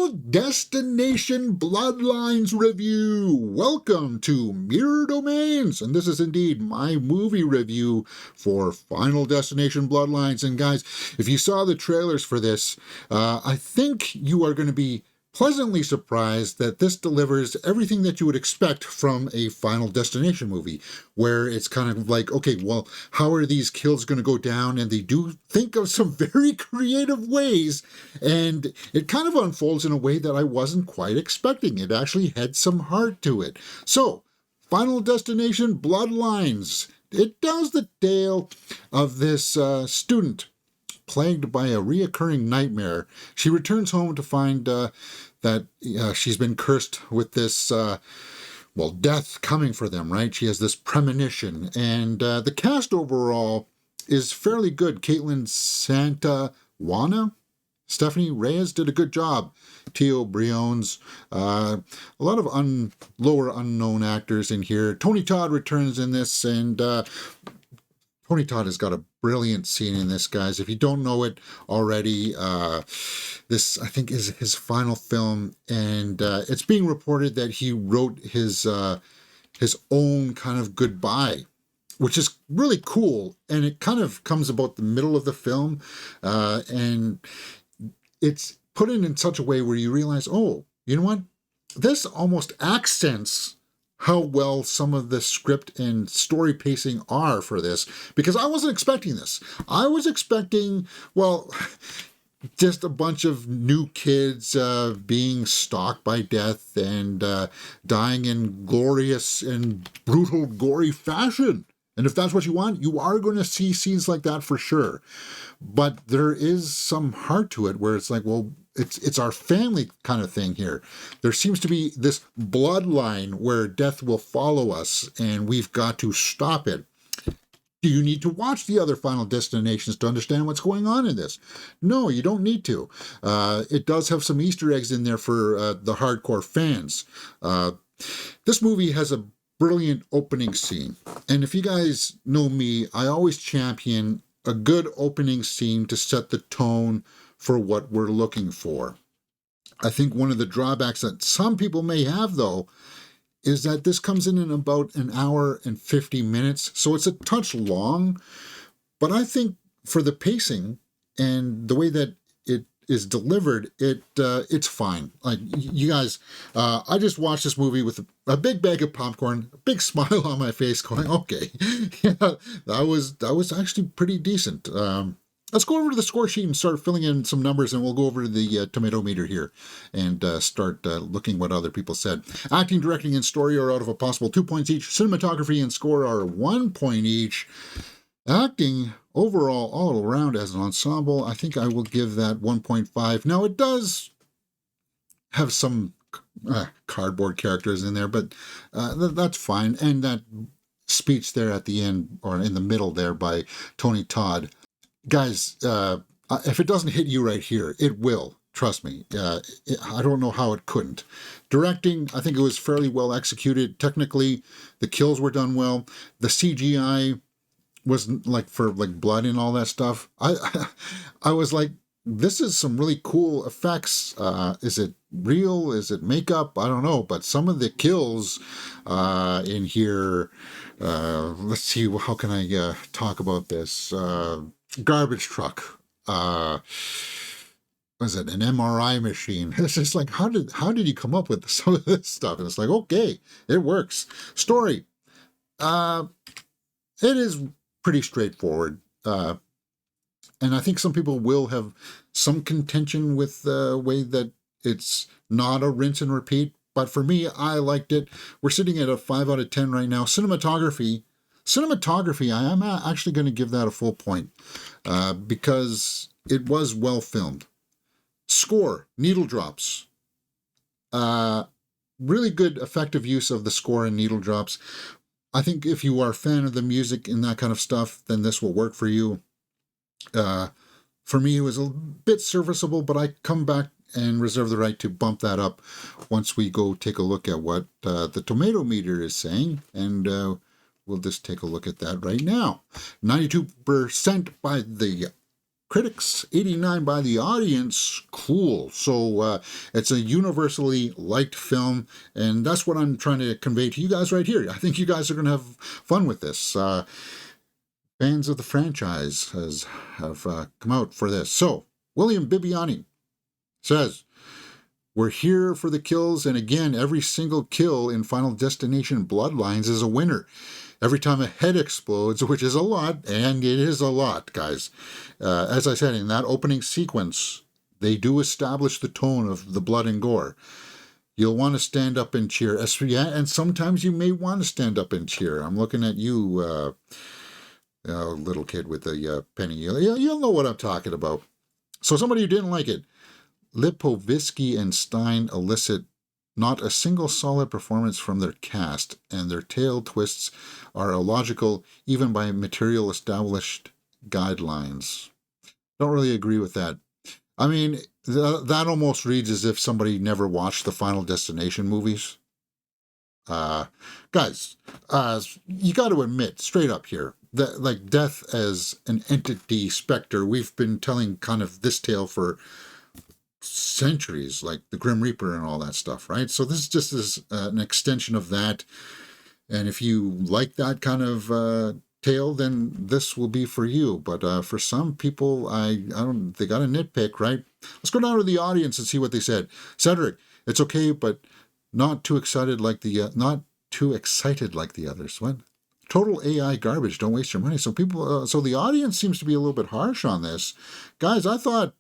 Final Destination Bloodlines review. Welcome to Mirror Domains, and this is indeed my movie review for Final Destination Bloodlines. And guys, if you saw the trailers for this, I think you are going to be pleasantly surprised that this delivers everything that you would expect from a Final Destination movie, where it's kind of like, okay, well, how are these kills going to go down? And they do think of some very creative ways, and it kind of unfolds in a way that I wasn't quite expecting. It actually had some heart to it. So, Final Destination Bloodlines. It tells the tale of this student plagued by a reoccurring nightmare. She returns home to find that she's been cursed with this, death coming for them, right? She has this premonition. And the cast overall is fairly good. Caitlin Santawana, Stephanie Reyes did a good job. Tio Briones, a lot of lower unknown actors in here. Tony Todd returns in this, and Tony Todd has got a brilliant scene in this, guys. If you don't know it already, this, I think, is his final film, and it's being reported that he wrote his own kind of goodbye, which is really cool, and it kind of comes about the middle of the film, and it's put in such a way where you realize, oh, you know what? This almost accents how well some of the script and story pacing are for this, because I wasn't expecting this. I was expecting, well, just a bunch of new kids being stalked by death and dying in glorious and brutal, gory fashion. And if that's what you want, you are going to see scenes like that for sure. But there is some heart to it where it's like, well, it's our family kind of thing here. There seems to be this bloodline where death will follow us, and we've got to stop it. Do you need to watch the other Final Destinations to understand what's going on in this? No, you don't need to. It does have some Easter eggs in there for the hardcore fans. This movie has a brilliant opening scene. And if you guys know me, I always champion a good opening scene to set the tone for what we're looking for. I think one of the drawbacks that some people may have, though, is that this comes in about an hour and 50 minutes, so it's a touch long, but I think for the pacing and the way that it is delivered, it's fine. Like, you guys, I just watched this movie with a big bag of popcorn, a big smile on my face, going, okay, yeah, that was actually pretty decent. Let's go over to the score sheet and start filling in some numbers, and we'll go over to the tomato meter here and start looking what other people said. Acting, directing, and story are out of a possible 2 points each. Cinematography and score are 1 point each. Acting, overall, all around as an ensemble, I think I will give that 1.5. Now, it does have some cardboard characters in there, but that's fine. And that speech there at the end, or in the middle there, by Tony Todd. Guys, if it doesn't hit you right here, it will. Trust me. I don't know how it couldn't. Directing, I think it was fairly well executed. Technically, the kills were done well. The CGI was like for like blood and all that stuff. I was like, this is some really cool effects. Is it real? Is it makeup? I don't know. But some of the kills in here, let's see, how can I talk about this? Garbage truck. Was it an MRI machine? It's just like, how did you come up with some of this stuff? And it's like, okay, it works. Story. It is pretty straightforward. And I think some people will have some contention with the way that it's not a rinse and repeat. But for me, I liked it. We're sitting at a 5 out of 10 right now. Cinematography, I am actually going to give that a full point because it was well filmed. Score, needle drops. Really good effective use of the score and needle drops. I think if you are a fan of the music and that kind of stuff, then this will work for you. For me, it was a bit serviceable, but I come back and reserve the right to bump that up once we go take a look at what the tomato meter is saying, and we'll just take a look at that right now. 92% by the critics, 89 by the audience. Cool. So it's a universally liked film, and that's what I'm trying to convey to you guys right here. I think you guys are going to have fun with this. Fans of the franchise have come out for this. So, William Bibiani says, we're here for the kills, and again, every single kill in Final Destination Bloodlines is a winner. Every time a head explodes, which is a lot, and it is a lot, guys. As I said, in that opening sequence, they do establish the tone of the blood and gore. You'll want to stand up and cheer. And sometimes you may want to stand up and cheer. I'm looking at you, little kid with the penny. You'll know what I'm talking about. So somebody who didn't like it. Lipovitsky and Stein elicit not a single solid performance from their cast, and their tale twists are illogical even by material established guidelines. Don't really agree with that. I mean, that almost reads as if somebody never watched the Final Destination movies. Guys, you got to admit, straight up here, that like death as an entity specter, we've been telling kind of this tale for centuries, like the Grim Reaper and all that stuff, right? So this just is an extension of that. And if you like that kind of tale, then this will be for you. But for some people, I don't. They got a nitpick, right? Let's go down to the audience and see what they said. Cedric, it's okay, but not too excited like the others. What? Total AI garbage. Don't waste your money. So people. So the audience seems to be a little bit harsh on this, guys. I thought.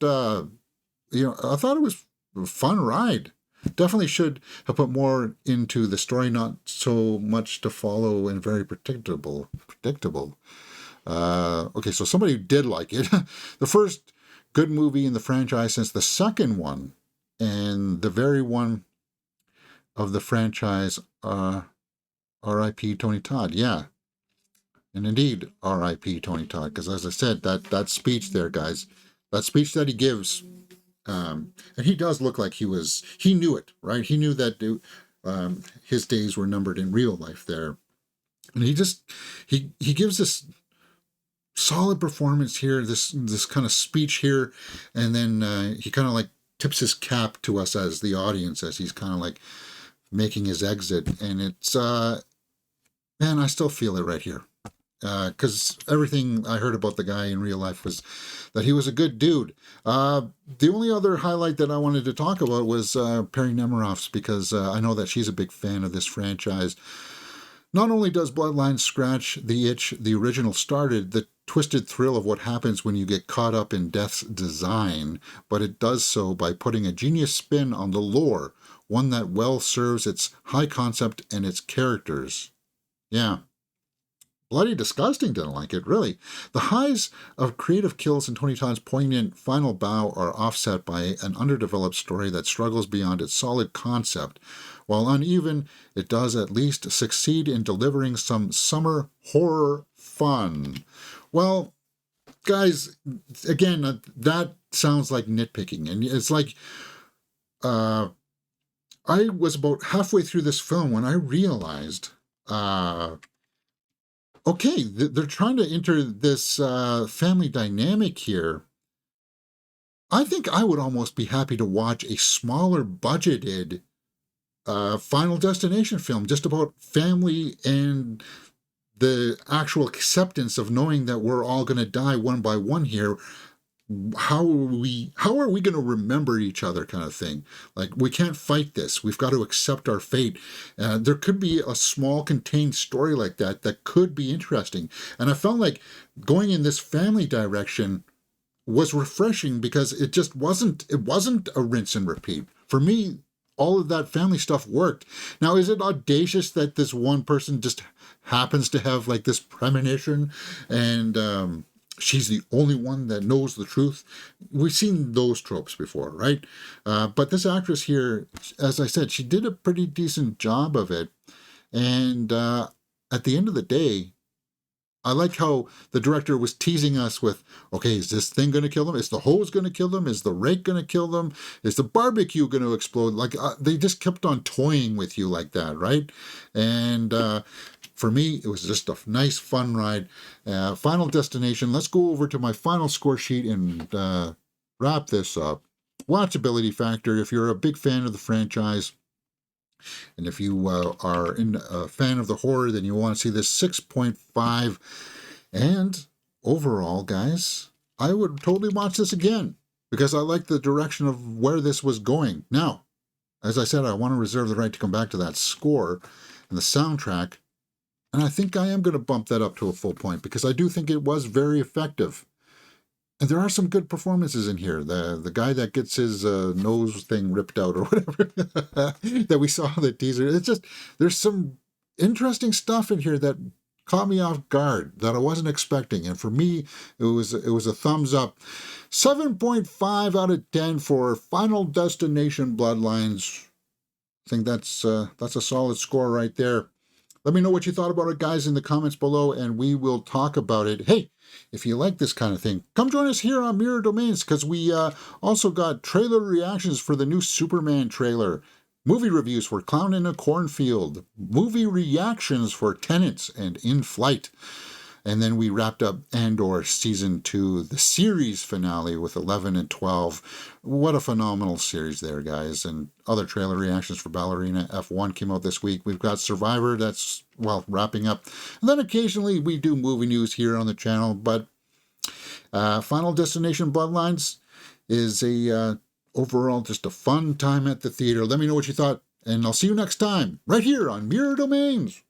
I thought it was a fun ride. Definitely should have put more into the story, not so much to follow and very predictable. Okay, so somebody who did like it. The first good movie in the franchise since the second one, and the very one of the franchise, R.I.P. Tony Todd. Yeah. And indeed, R.I.P. Tony Todd, because as I said, that speech there, guys, that speech that he gives, and he does look like he knew it, right? He knew that his days were numbered in real life there. And he gives this solid performance here, this kind of speech here, and then he kind of like tips his cap to us as the audience as he's kind of like making his exit. And it's, man, I still feel it right here. Because everything I heard about the guy in real life was that he was a good dude. The only other highlight that I wanted to talk about was Perry Nemiroff's, because I know that she's a big fan of this franchise. Not only does Bloodlines scratch the itch the original started, the twisted thrill of what happens when you get caught up in death's design, but it does so by putting a genius spin on the lore, one that well serves its high concept and its characters. Yeah. Bloody Disgusting didn't like it, really. The highs of creative kills and Tony Todd's poignant final bow are offset by an underdeveloped story that struggles beyond its solid concept. While uneven, it does at least succeed in delivering some summer horror fun. Well, guys, again, that sounds like nitpicking. And it's like, I was about halfway through this film when I realized, okay, they're trying to enter this family dynamic here. I think I would almost be happy to watch a smaller budgeted Final Destination film, just about family and the actual acceptance of knowing that we're all going to die one by one here. How are we going to remember each other, kind of thing? Like, we can't fight this. We've got to accept our fate. There could be a small contained story like that could be interesting. And I felt like going in this family direction was refreshing, because it just wasn't a rinse and repeat. For me, all of that family stuff worked. Now, is it audacious that this one person just happens to have like this premonition and she's the only one that knows the truth? We've seen those tropes before, right? But this actress here, as I said, she did a pretty decent job of it. And at the end of the day, I like how the director was teasing us with, okay, is this thing going to kill them? Is the hose going to kill them? Is the rake going to kill them? Is the barbecue going to explode? Like, they just kept on toying with you like that, right? And for me, it was just a nice, fun ride. Final Destination. Let's go over to my final score sheet and wrap this up. Watchability factor. If you're a big fan of the franchise, and if you are a fan of the horror, then you want to see this 6.5. And overall, guys, I would totally watch this again because I like the direction of where this was going. Now, as I said, I want to reserve the right to come back to that score and the soundtrack. And I think I am going to bump that up to a full point because I do think it was very effective. And there are some good performances in here. The guy that gets his nose thing ripped out or whatever that we saw in the teaser. It's just, there's some interesting stuff in here that caught me off guard that I wasn't expecting. And for me, it was a thumbs up. 7.5 out of 10 for Final Destination Bloodlines. I think that's a solid score right there. Let me know what you thought about it, guys, in the comments below, and we will talk about it. Hey, if you like this kind of thing, come join us here on Mirror Domains, because we also got trailer reactions for the new Superman trailer, movie reviews for Clown in a Cornfield, movie reactions for Tenants and In Flight. And then we wrapped up Andor Season 2, the series finale with 11 and 12. What a phenomenal series there, guys. And other trailer reactions for Ballerina F1 came out this week. We've got Survivor, that's, well, wrapping up. And then occasionally we do movie news here on the channel. But Final Destination Bloodlines is overall just a fun time at the theater. Let me know what you thought. And I'll see you next time, right here on Mirror Domains.